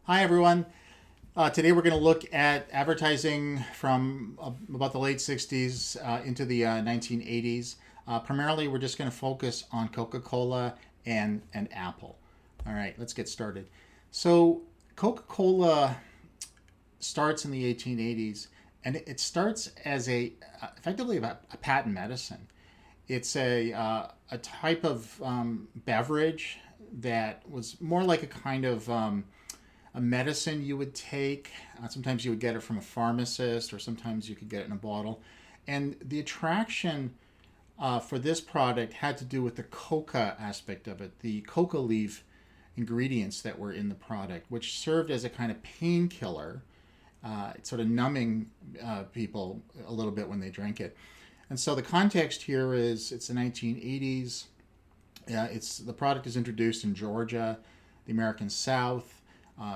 Hi, everyone. Today we're going to look at advertising from about the late 60s into the 1980s. Primarily, we're just going to focus on Coca-Cola and Apple. All right, let's get started. So, Coca-Cola starts in the 1880s, and it starts as effectively a patent medicine. It's a type of beverage that was more like a kind of a medicine you would take. Sometimes you would get it from a pharmacist, or sometimes you could get it in a bottle. And the attraction for this product had to do with the coca aspect of it, the coca leaf ingredients that were in the product, which served as a kind of painkiller, sort of numbing people a little bit when they drank it. And so the context here is it's the 1980s. It's the product is introduced in Georgia, the American South.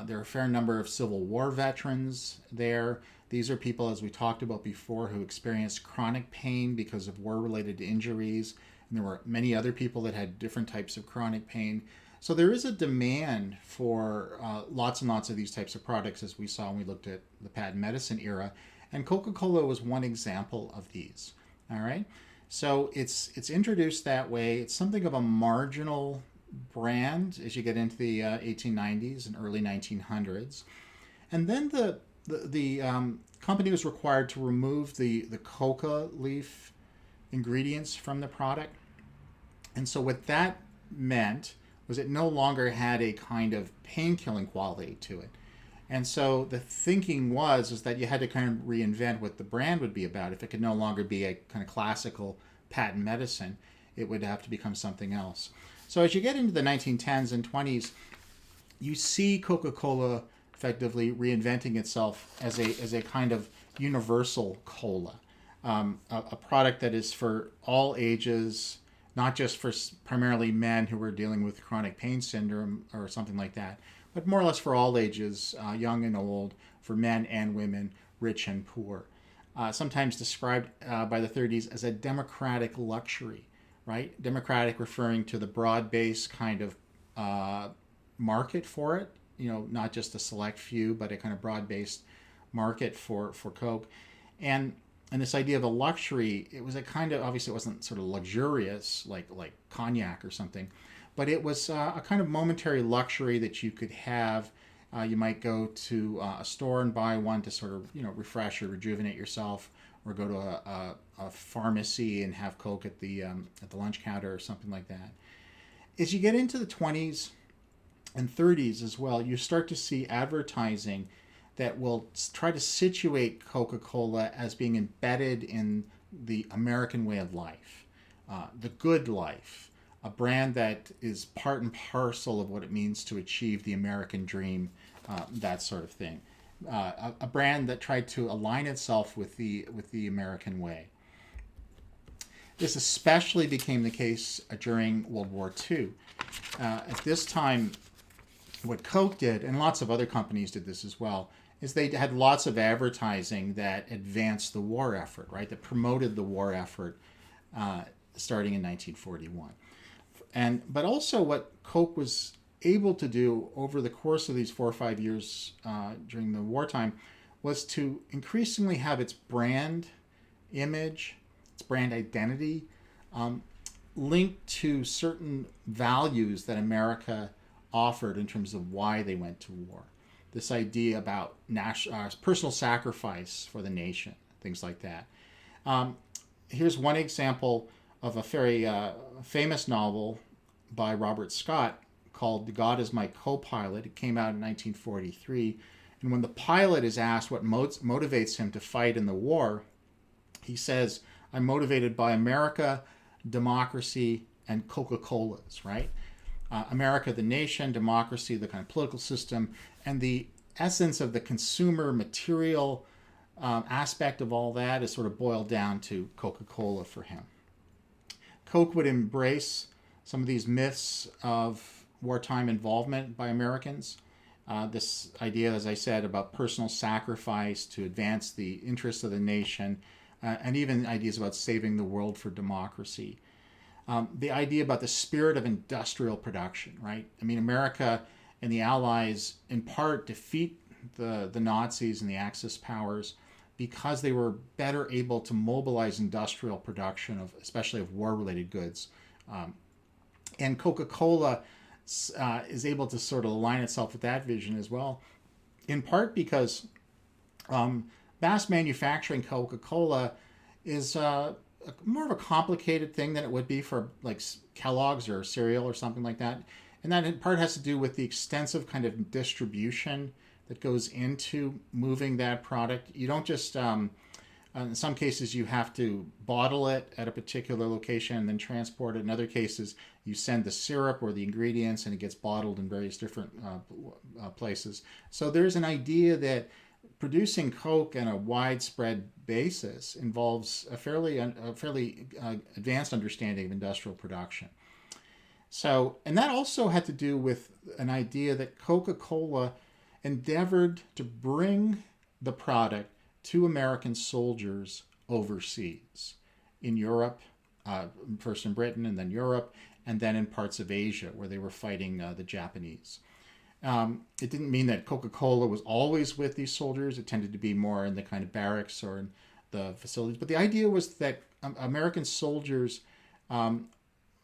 There are a fair number of Civil War veterans there. These are people, as we talked about before, who experienced chronic pain because of war-related injuries. And there were many other people that had different types of chronic pain. So there is a demand for lots and lots of these types of products, as we saw when we looked at the patent medicine era. And Coca-Cola was one example of these. All right. So it's introduced that way. It's something of a marginal brand as you get into the 1890s and early 1900s. And then the company was required to remove the coca leaf ingredients from the product. And so what that meant was it no longer had a kind of pain-killing quality to it. And so the thinking was is that you had to kind of reinvent what the brand would be about. If it could no longer be a kind of classical patent medicine, it would have to become something else. So as you get into the 1910s and 20s, you see Coca-Cola effectively reinventing itself as a kind of universal cola, a product that is for all ages, not just for primarily men who are dealing with chronic pain syndrome or something like that, but more or less for all ages, young and old, for men and women, rich and poor. Sometimes described by the 30s as a democratic luxury, right? Democratic referring to the broad-based kind of market for it, not just a select few, but a kind of broad-based market for Coke. And this idea of a luxury, it was a kind of, obviously it wasn't sort of luxurious like cognac or something, but it was a kind of momentary luxury that you could have. You might go to a store and buy one to sort of refresh or rejuvenate yourself, or go to a pharmacy and have Coke at the lunch counter or something like that. As you get into the 20s and 30s as well, you start to see advertising that will try to situate Coca-Cola as being embedded in the American way of life, the good life, a brand that is part and parcel of what it means to achieve the American dream, that sort of thing. A brand that tried to align itself with the American way. This especially became the case during World War II. At this time, what Coke did, and lots of other companies did this as well, is they had lots of advertising that advanced the war effort, right? That promoted the war effort starting in 1941. But also what Coke was able to do over the course of these 4 or 5 years during the wartime was to increasingly have its brand image, its brand identity, linked to certain values that America offered in terms of why they went to war. This idea about personal sacrifice for the nation, things like that. Here's one example of a very famous novel by Robert Scott called God is My Co-Pilot. It came out in 1943. And when the pilot is asked what motivates him to fight in the war, he says, I'm motivated by America, democracy, and Coca-Colas, right? America, the nation, democracy, the kind of political system, and the essence of the consumer material aspect of all that is sort of boiled down to Coca-Cola for him. Coke would embrace some of these myths of wartime involvement by Americans. This idea, as I said, about personal sacrifice to advance the interests of the nation, and even ideas about saving the world for democracy. The idea about the spirit of industrial production, right? I mean, America and the Allies, in part, defeat the Nazis and the Axis powers because they were better able to mobilize industrial production of, especially of war-related goods. Um, and Coca-Cola is able to sort of align itself with that vision as well, in part because mass manufacturing Coca-Cola is more of a complicated thing than it would be for like Kellogg's or cereal or something like that. And that in part has to do with the extensive kind of distribution that goes into moving that product. You don't just, in some cases, you have to bottle it at a particular location and then transport it. In other cases, you send the syrup or the ingredients and it gets bottled in various different places. So there's an idea that producing Coke on a widespread basis involves a fairly advanced understanding of industrial production. So, and that also had to do with an idea that Coca-Cola endeavored to bring the product to American soldiers overseas, in Europe, first in Britain and then Europe, and then in parts of Asia where they were fighting the Japanese. It didn't mean that Coca-Cola was always with these soldiers. It tended to be more in the kind of barracks or in the facilities. But the idea was that American soldiers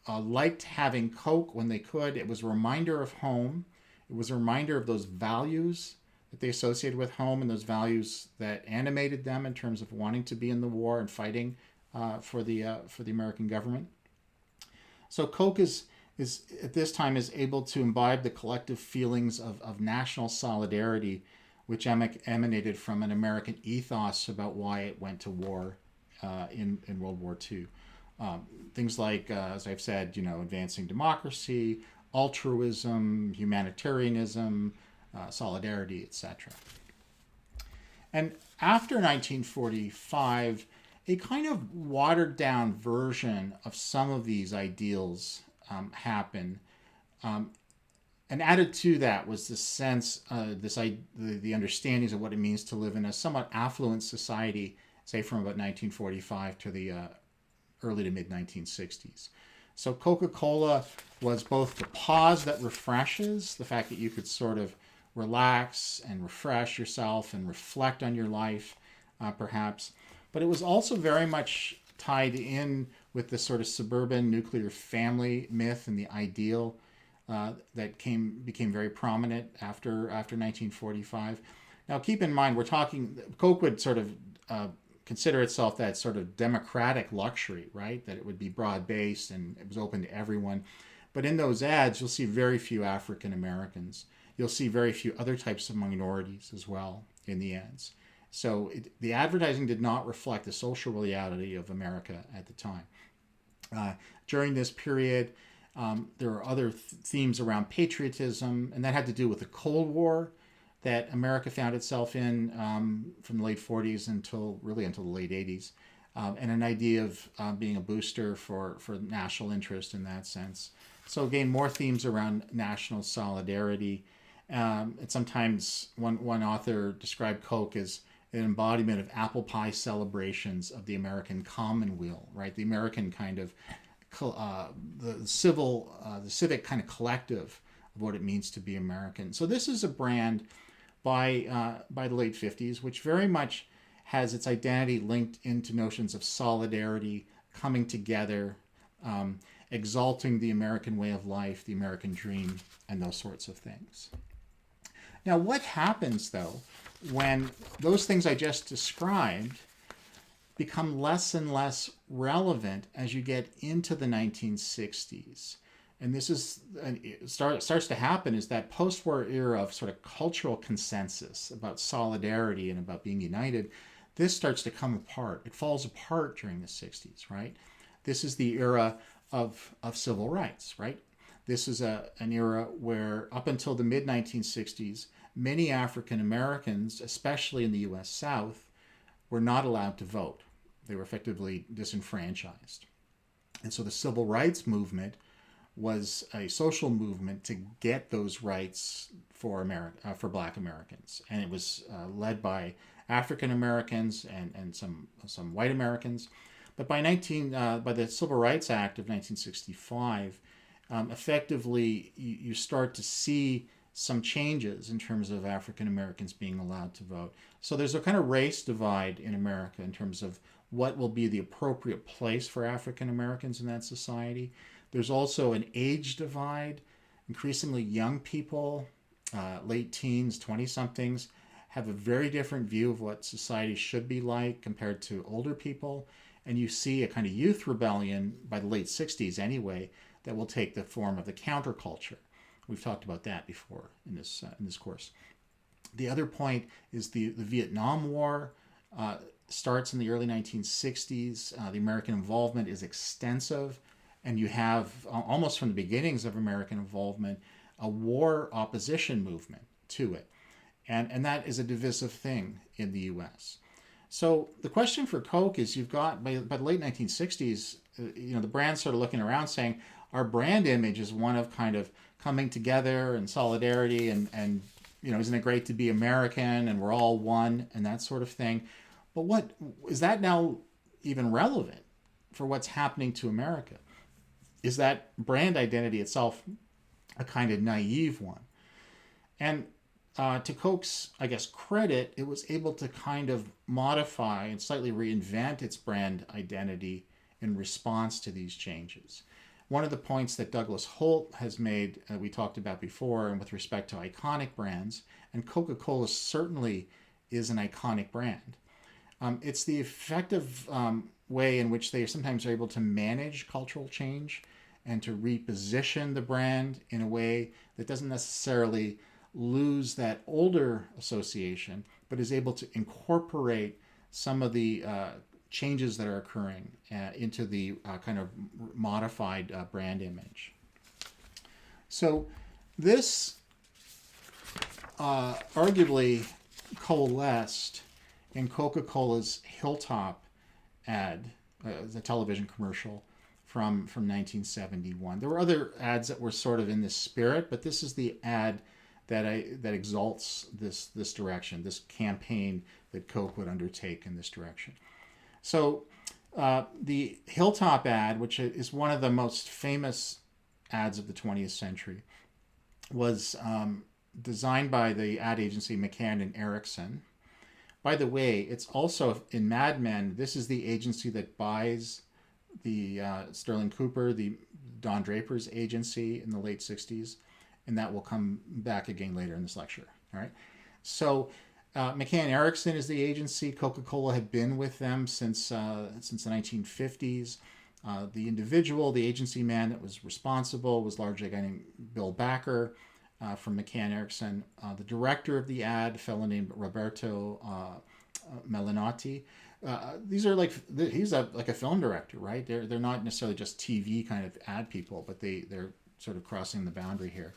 liked having Coke when they could. It was a reminder of home. It was a reminder of those values that they associated with home and those values that animated them in terms of wanting to be in the war and fighting for the American government. So Coke is at this time is able to imbibe the collective feelings of national solidarity, which emanated from an American ethos about why it went to war in World War II. Things like, as I've said, advancing democracy, altruism, humanitarianism, solidarity, etc. And after 1945, a kind of watered down version of some of these ideals happened. And added to that was the sense, the understandings of what it means to live in a somewhat affluent society, say from about 1945 to the early to mid 1960s. So Coca-Cola was both the pause that refreshes, the fact that you could sort of relax and refresh yourself and reflect on your life, perhaps. But it was also very much tied in with the sort of suburban nuclear family myth and the ideal that became very prominent after 1945. Now, keep in mind, we're talking, Coke would sort of consider itself that sort of democratic luxury, right? That it would be broad-based and it was open to everyone. But in those ads, you'll see very few African Americans. You'll see very few other types of minorities as well in the ads. So the advertising did not reflect the social reality of America at the time. During this period, there were other themes around patriotism, and that had to do with the Cold War that America found itself in from the late 40s until the late 80s, and an idea of being a booster for national interest in that sense. So again, more themes around national solidarity. And sometimes one author described Coke as an embodiment of apple pie celebrations of the American commonweal, right? The American kind of the civic kind of collective of what it means to be American. So this is a brand by the late 50s, which very much has its identity linked into notions of solidarity, coming together, exalting the American way of life, the American dream, and those sorts of things. Now, what happens, though, when those things I just described become less and less relevant as you get into the 1960s? And this is starts to happen is that post-war era of sort of cultural consensus about solidarity and about being united, this starts to come apart. It falls apart during the 60s, right? This is the era of civil rights, right? This is an era where up until the mid-1960s, many African Americans, especially in the U.S. South, were not allowed to vote. They were effectively disenfranchised. And so the civil rights movement was a social movement to get those rights for Black Americans, and it was led by African Americans and some white Americans. But by the Civil Rights Act of 1965, effectively you start to see some changes in terms of African Americans being allowed to vote. So there's a kind of race divide in America in terms of what will be the appropriate place for African Americans in that society. There's also an age divide. Increasingly young people, late teens, 20 somethings, have a very different view of what society should be like compared to older people. And you see a kind of youth rebellion by the late 60s anyway that will take the form of the counterculture. We've talked about that before in this course. The other point is the Vietnam War starts in the early 1960s. The American involvement is extensive, and you have almost from the beginnings of American involvement a war opposition movement to it, and that is a divisive thing in the U.S. So the question for Coke is, you've got by the late 1960s, the brand's sort of looking around saying our brand image is one of kind of coming together and solidarity and isn't it great to be American and we're all one and that sort of thing. But what is that now even relevant for what's happening to America? Is that brand identity itself a kind of naive one? And to Coke's, I guess, credit, it was able to kind of modify and slightly reinvent its brand identity in response to these changes. One of the points that Douglas Holt has made, we talked about before, and with respect to iconic brands, and Coca-Cola certainly is an iconic brand. It's the effective way in which they sometimes are able to manage cultural change and to reposition the brand in a way that doesn't necessarily lose that older association, but is able to incorporate some of the changes that are occurring into the kind of modified brand image. So this arguably coalesced in Coca-Cola's Hilltop ad, the television commercial from 1971. There were other ads that were sort of in this spirit, but this is the ad that exalts this direction, this campaign that Coke would undertake in this direction. So the Hilltop ad, which is one of the most famous ads of the 20th century, was designed by the ad agency McCann and Erickson. By the way, it's also in Mad Men, this is the agency that buys the Sterling Cooper, the Don Draper's agency in the late 60s, and that will come back again later in this lecture. All right. So McCann Erickson is the agency. Coca-Cola had been with them since the 1950s. The individual, the agency man that was responsible, was largely a guy named Bill Backer from McCann Erickson. The director of the ad, a fellow named Roberto Melanotti. These are he's like a film director, right? They're not necessarily just TV kind of ad people, but they're sort of crossing the boundary here.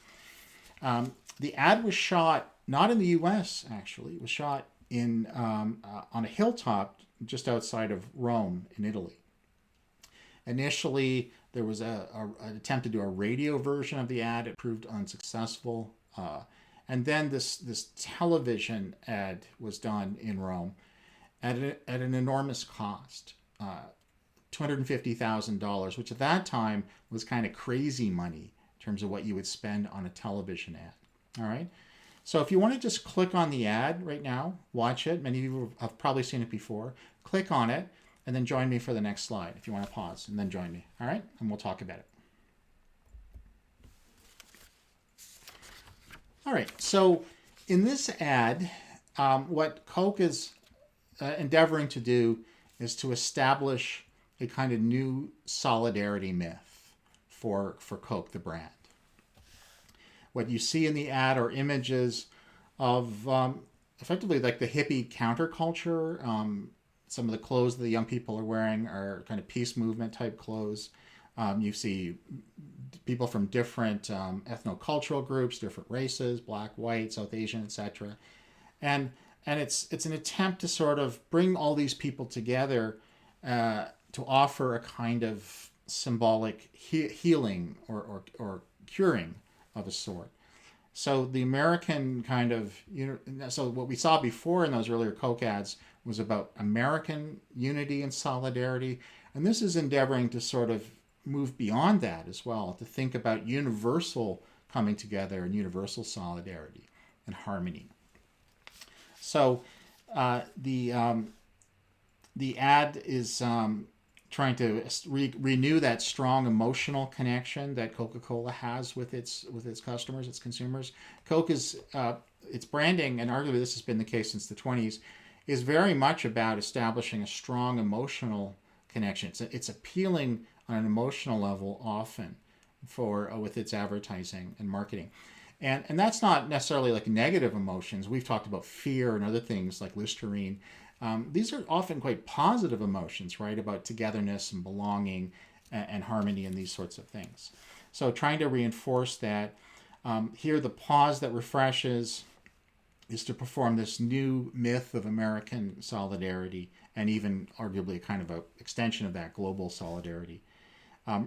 The ad was shot not in the U.S. actually. It was shot in on a hilltop just outside of Rome in Italy. Initially, there was an attempt to do a radio version of the ad. It proved unsuccessful. And then this television ad was done in Rome at an enormous cost, $250,000, which at that time was kind of crazy money in terms of what you would spend on a television ad. All right. So if you want to just click on the ad right now, watch it. Many of you have probably seen it before. Click on it and then join me for the next slide if you want to pause and then join me. All right. And we'll talk about it. All right. So in this ad, what Coke is endeavoring to do is to establish a kind of new solidarity myth for Coke, the brand. What you see in the ad are images of effectively like the hippie counterculture. Some of the clothes that the young people are wearing are kind of peace movement type clothes. You see people from different ethnocultural groups, different races, black, white, South Asian, etc. And it's an attempt to sort of bring all these people together to offer a kind of symbolic healing or curing of a sort. So the American kind of, so what we saw before in those earlier Coke ads was about American unity and solidarity. And this is endeavoring to sort of move beyond that as well, to think about universal coming together and universal solidarity and harmony. So the ad is trying to renew that strong emotional connection that Coca-Cola has with its customers, its consumers. Coke is its branding, and arguably this has been the case since the 20s, is very much about establishing a strong emotional connection. It's appealing on an emotional level often for with its advertising and marketing. And that's not necessarily like negative emotions. We've talked about fear and other things like Listerine. These are often quite positive emotions, right? About togetherness and belonging and harmony and these sorts of things. So trying to reinforce that. Here, the pause that refreshes is to perform this new myth of American solidarity and even arguably kind of an extension of that global solidarity,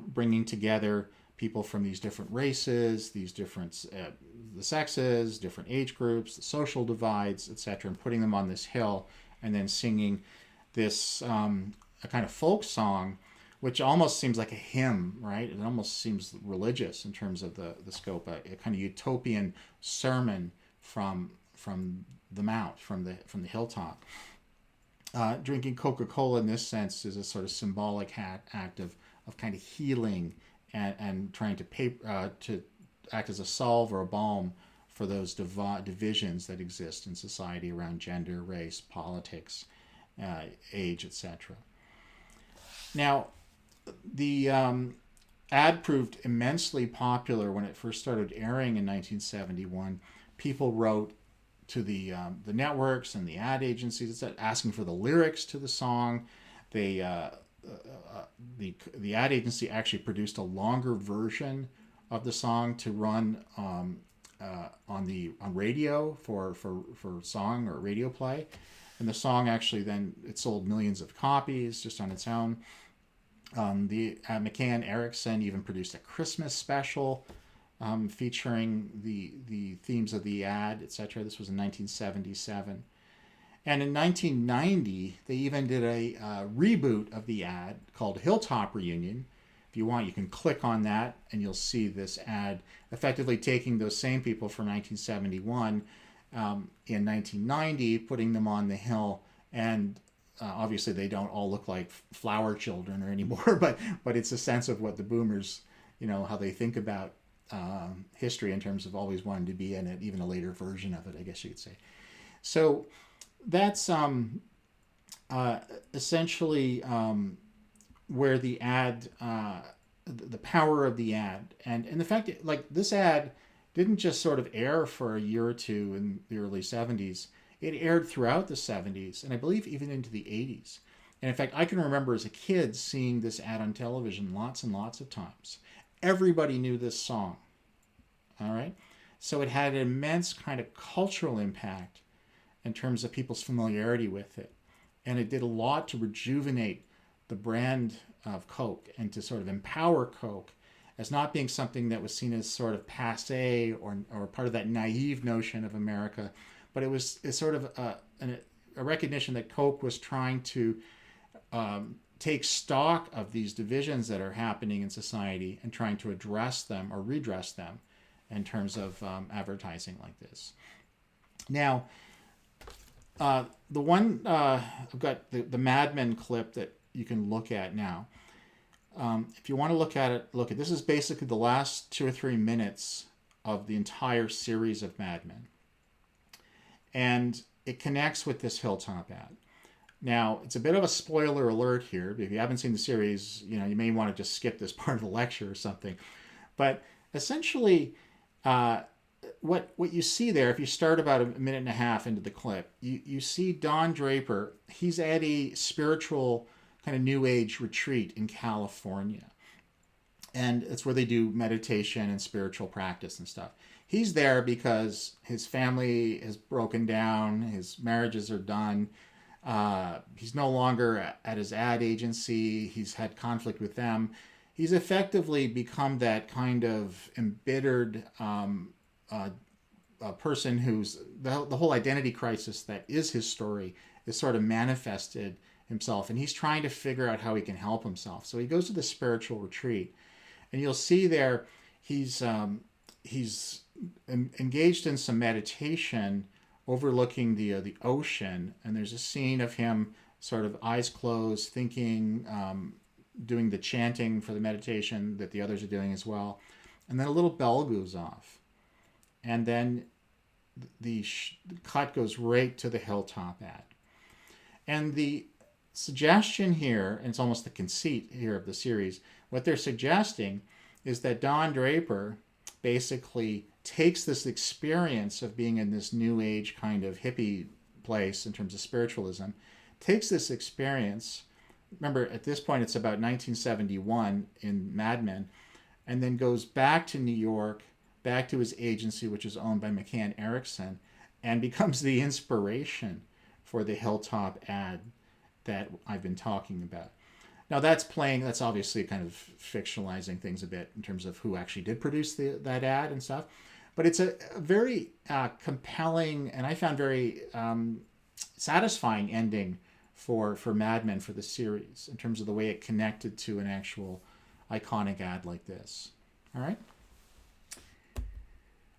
bringing together people from these different races, these different the sexes, different age groups, the social divides, etc., and putting them on this hill and then singing this a kind of folk song, which almost seems like a hymn, right? It almost seems religious in terms of the scope, a kind of utopian sermon from the mount, from the hilltop. Drinking Coca-Cola in this sense is a sort of symbolic act of kind of healing and trying to act as a salve or a balm for those divisions that exist in society around gender, race, politics, age, etc. Now, the ad proved immensely popular when it first started airing in 1971. People wrote to the networks and the ad agencies asking for the lyrics to the song. They the ad agency actually produced a longer version of the song to run on radio for song or radio play, and the song actually then it sold millions of copies just on its own. The McCann Erickson even produced a Christmas special featuring the themes of the ad, etc. This was in 1977. And in 1990, they even did a reboot of the ad called Hilltop Reunion. If you want, you can click on that and you'll see this ad effectively taking those same people from 1971 in 1990, putting them on the hill. And obviously they don't all look like flower children or anymore, but it's a sense of what the boomers, how they think about history in terms of always wanting to be in it, even a later version of it, I guess you could say. So that's essentially where the ad, the power of the ad, and the fact that like this ad didn't just sort of air for a year or two in the early 70s. It aired throughout the 70s and I believe even into the 80s. And in fact, I can remember as a kid seeing this ad on television lots and lots of times. Everybody knew this song. All right. So it had an immense kind of cultural impact in terms of people's familiarity with it. And it did a lot to rejuvenate the brand of Coke and to sort of empower Coke as not being something that was seen as sort of passé or part of that naive notion of America, but it's sort of a recognition that Coke was trying to take stock of these divisions that are happening in society and trying to address them or redress them in terms of advertising like this. Now, the one I've got the Mad Men clip that you can look at now. If you want to look at it, this is basically the last 2 or 3 minutes of the entire series of Mad Men, and it connects with this Hilltop ad. Now, it's a bit of a spoiler alert here. If you haven't seen the series, you may want to just skip this part of the lecture or something. But essentially, what you see there, if you start about a minute and a half into the clip, you see Don Draper. He's at a spiritual kind of new age retreat in California. And it's where they do meditation and spiritual practice and stuff. He's there because his family has broken down, his marriages are done. He's no longer at his ad agency. He's had conflict with them. He's effectively become that kind of embittered person who's the whole identity crisis that is his story is sort of manifested himself, and he's trying to figure out how he can help himself. So he goes to the spiritual retreat, and you'll see there he's he's engaged in some meditation overlooking the ocean, and there's a scene of him sort of eyes closed, thinking, doing the chanting for the meditation that the others are doing as well. And then a little bell goes off, and then the cut goes right to the hilltop ad. And the suggestion here, and it's almost the conceit here of the series, what they're suggesting is that Don Draper basically takes this experience of being in this new age kind of hippie place in terms of spiritualism, takes this experience, remember at this point it's about 1971 in Mad Men, and then goes back to New York, back to his agency, which is owned by McCann Erickson, and becomes the inspiration for the Hilltop ad that I've been talking about. Now that's obviously kind of fictionalizing things a bit in terms of who actually did produce that ad and stuff. But it's a very compelling, and I found very satisfying ending for Mad Men, for the series, in terms of the way it connected to an actual iconic ad like this. All right?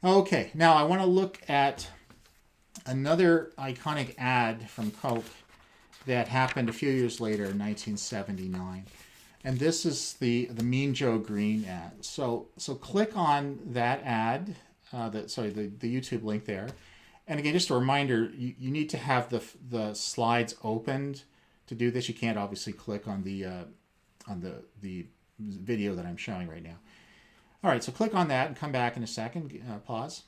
Okay, now I want to look at another iconic ad from Coke that happened a few years later in 1979. And this is the Mean Joe Green ad. So click on that ad, the YouTube link there. And again, just a reminder, you need to have the slides opened to do this. You can't obviously click on the video that I'm showing right now. All right, so click on that and come back in a second. Pause.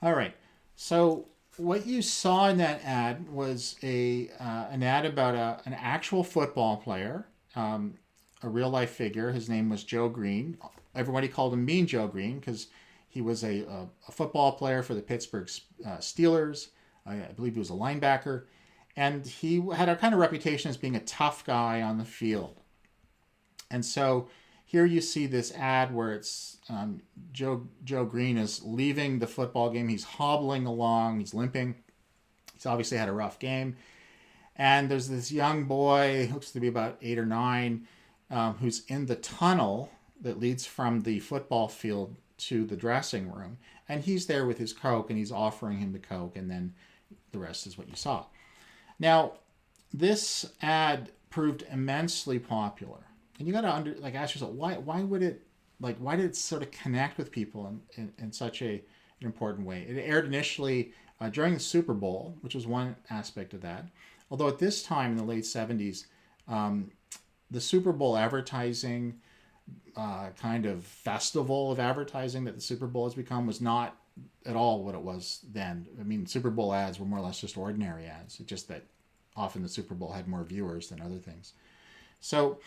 All right, so what you saw in that ad was an ad about an actual football player, a real life figure. His name was Joe Green. Everybody called him Mean Joe Green because he was a football player for the Pittsburgh Steelers. I believe he was a linebacker. And he had a kind of reputation as being a tough guy on the field. And so here you see this ad where it's Joe Green is leaving the football game. He's hobbling along. He's limping. He's obviously had a rough game. And there's this young boy, looks to be about 8 or 9, who's in the tunnel that leads from the football field to the dressing room. And he's there with his Coke, and he's offering him the Coke, and then the rest is what you saw. Now, this ad proved immensely popular. And you got to ask yourself, why did it sort of connect with people in such an important way? It aired initially during the Super Bowl, which was one aspect of that. Although at this time in the late 70s, the Super Bowl advertising kind of festival of advertising that the Super Bowl has become was not at all what it was then. I mean, Super Bowl ads were more or less just ordinary ads. It's just that often the Super Bowl had more viewers than other things. So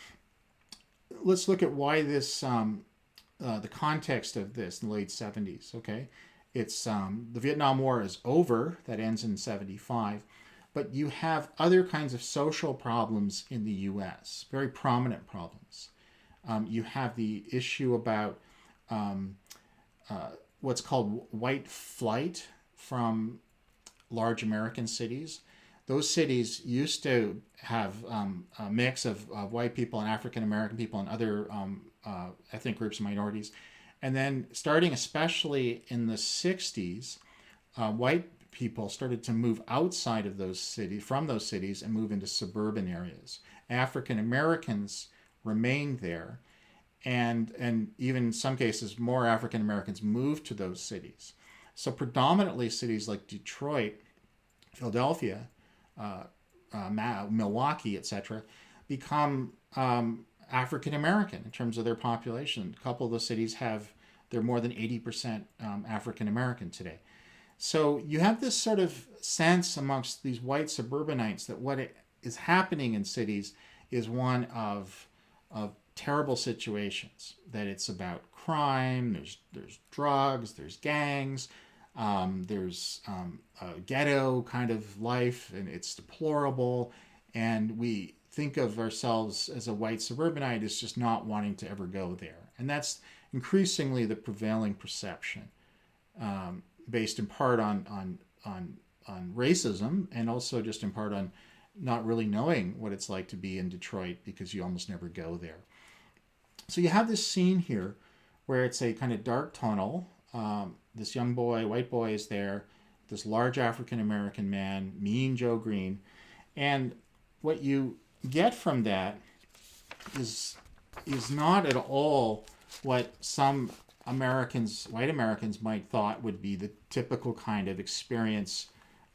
let's look at why this, the context of this in the late 70s, okay? It's the Vietnam War is over. That ends in 75. But you have other kinds of social problems in the U.S., very prominent problems. You have the issue about what's called white flight from large American cities. Those cities used to have a mix of white people and African American people and other ethnic groups and minorities. And then starting especially in the 60s, white people started to move outside of those cities, from those cities, and move into suburban areas. African Americans remained there, and even in some cases, more African Americans moved to those cities. So predominantly cities like Detroit, Philadelphia, Milwaukee, etc., become African American in terms of their population. A couple of those cities they're more than 80% African American today. So you have this sort of sense amongst these white suburbanites that what is happening in cities is one of terrible situations. That it's about crime. There's drugs. There's gangs. There's a ghetto kind of life, and it's deplorable. And we think of ourselves as a white suburbanite as just not wanting to ever go there. And that's increasingly the prevailing perception, based in part on racism, and also just in part on not really knowing what it's like to be in Detroit because you almost never go there. So you have this scene here where it's a kind of dark tunnel. This young boy, white boy, is there. This large African American man, Mean Joe Green, and what you get from that is not at all what some Americans, white Americans, might thought would be the typical kind of experience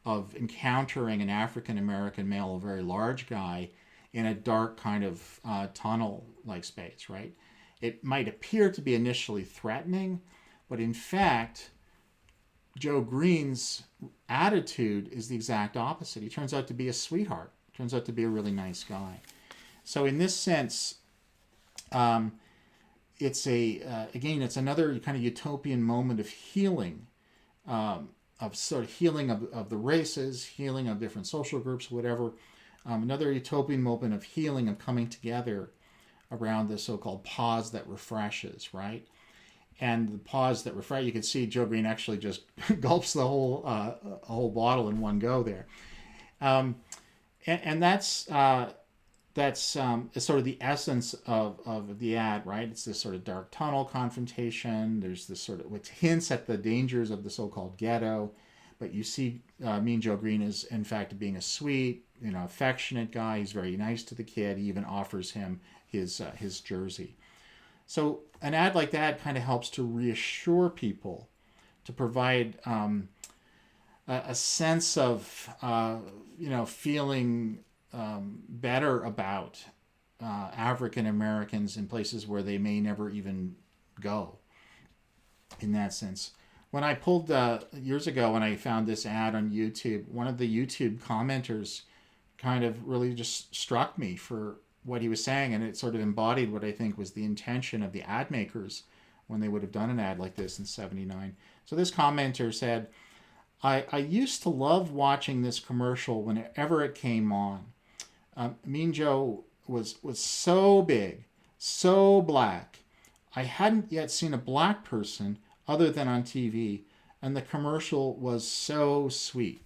of encountering an African American male, a very large guy, in a dark kind of tunnel-like space, right? It might appear to be initially threatening, but in fact, Joe Green's attitude is the exact opposite. He turns out to be a sweetheart. Turns out to be a really nice guy. So in this sense, it's again, it's another kind of utopian moment of healing, of sort of healing of the races, healing of different social groups, whatever. Another utopian moment of healing, of coming together around the so-called pause that refreshes, right? And the pause that refresh, you can see Joe Green actually just gulps the whole bottle in one go there. And that's sort of the essence of the ad, right? It's this sort of dark tunnel confrontation. There's this sort of, which hints at the dangers of the so-called ghetto, but you see Mean Joe Green is in fact being a sweet, affectionate guy. He's very nice to the kid. He even offers him his jersey. So an ad like that kind of helps to reassure people, to provide a sense of feeling better about African Americans in places where they may never even go. In that sense, when I pulled years ago, when I found this ad on YouTube, one of the YouTube commenters kind of really just struck me for what he was saying, and it sort of embodied what I think was the intention of the ad makers when they would have done an ad like this in '79. So this commenter said, I used to love watching this commercial whenever it came on. Mean Joe was so big, so black. I hadn't yet seen a black person other than on TV, and the commercial was so sweet.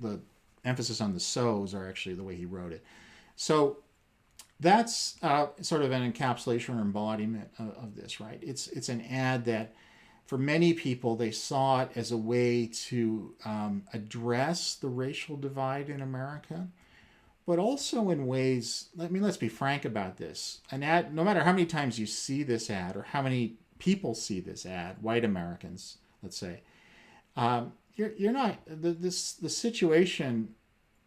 The emphasis on the so's are actually the way he wrote it. So that's sort of an encapsulation or embodiment of this, right? It's an ad that, for many people, they saw it as a way to address the racial divide in America, but also in ways, let's be frank about this. An ad, no matter how many times you see this ad or how many people see this ad, white Americans, let's say, you're not, the situation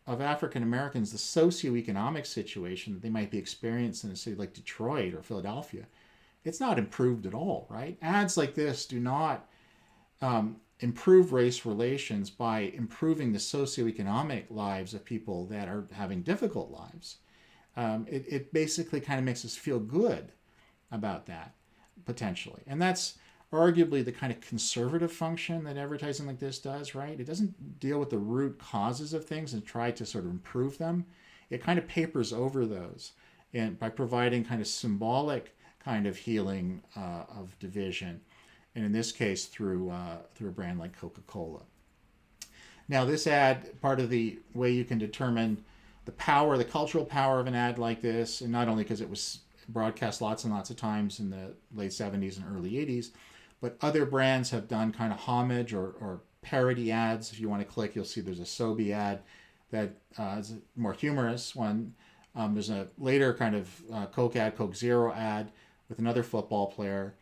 of African Americans, the socioeconomic situation that they might be experiencing in a city like Detroit or Philadelphia, it's not improved at all, right? Ads like this do not improve race relations by improving the socioeconomic lives of people that are having difficult lives. It basically kind of makes us feel good about that, potentially. And that's arguably the kind of conservative function that advertising like this does, right? It doesn't deal with the root causes of things and try to sort of improve them. It kind of papers over those, and by providing kind of symbolic kind of healing of division, and in this case through a brand like Coca-Cola. Now, this ad, part of the way you can determine the power, the cultural power of an ad like this, and not only because it was broadcast lots and lots of times in the late 70s and early 80s, but other brands have done kind of homage or parody ads. If you want to click, you'll see there's a Sobe ad that is a more humorous one. There's a later kind of Coke ad, Coke Zero ad with another football player.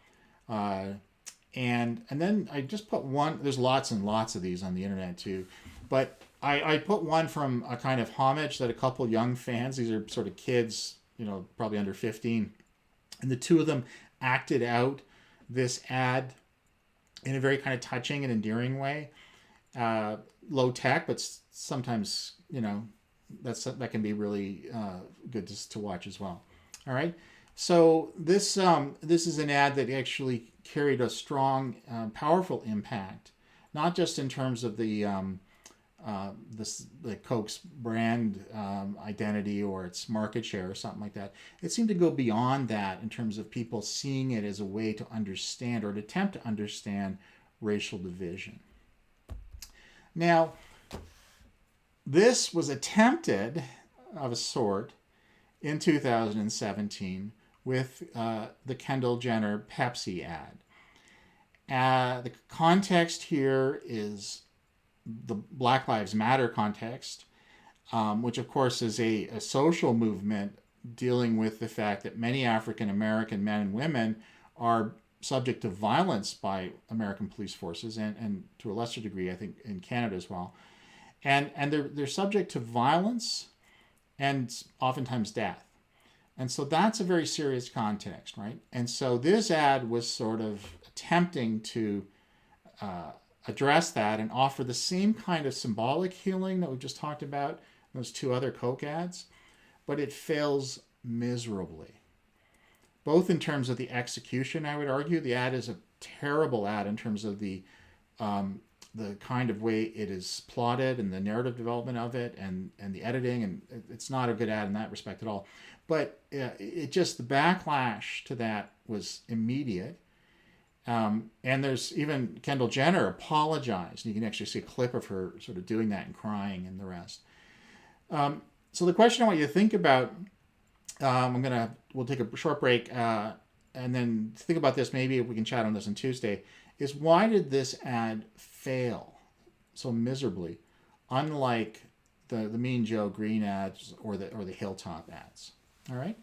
And then I just put one, there's lots and lots of these on the internet too, but I put one from a kind of homage that a couple young fans, these are sort of kids, probably under 15, and the two of them acted out this ad in a very kind of touching and endearing way. Low tech, but sometimes, that can be really good to watch as well. All right. So this is an ad that actually carried a strong, powerful impact, not just in terms of the Coke's brand identity or its market share or something like that. It seemed to go beyond that in terms of people seeing it as a way to understand or to attempt to understand racial division. Now, this was attempted of a sort in 2017 with the Kendall Jenner Pepsi ad. The context here is the Black Lives Matter context, which of course is a social movement dealing with the fact that many African American men and women are subject to violence by American police forces, and to a lesser degree, I think, in Canada as well. And they're subject to violence and oftentimes death. And so that's a very serious context, right? And so this ad was sort of attempting to address that and offer the same kind of symbolic healing that we've just talked about in those two other Coke ads, but it fails miserably. Both in terms of the execution, I would argue. The ad is a terrible ad in terms of the kind of way it is plotted and the narrative development of it, and the editing, and it's not a good ad in that respect at all. But it just, the backlash to that was immediate. And there's even Kendall Jenner apologized. You can actually see a clip of her sort of doing that and crying and the rest. So the question I want you to think about, we'll take a short break and then think about this. Maybe we can chat on this on Tuesday. Is why did this ad fail so miserably, unlike the Mean Joe Green ads or the Hilltop ads? All right,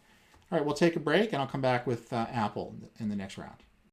we'll take a break and I'll come back with Apple in the next round.